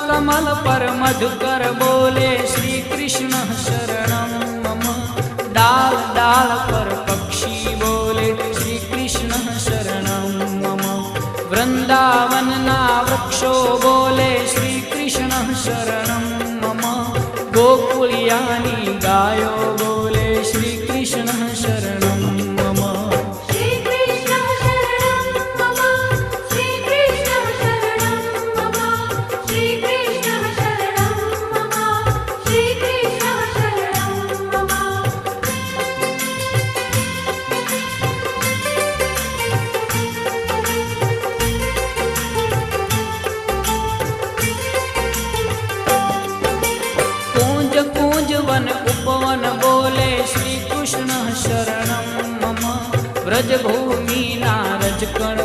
कमल पर मधुकर बोले श्री कृष्ण शरणं मम। डाल डाल पर पक्षी बोले श्री कृष्ण शरणं मम। वृंदावन ना वृक्षो बोले श्री कृष्ण शरणं मम। गोकुलियानी गायो बोले श्री कृष्ण शरणं मम। श्री कृष्ण शरणं मम। श्री कृष्ण शरणं मम। श्री कृष्ण शरणं मम। श्री कृष्ण शरणं मम। कूंज कूंज वन उपवन बोले श्री कृष्ण शरणं मम। व्रज भूमि ना रजकण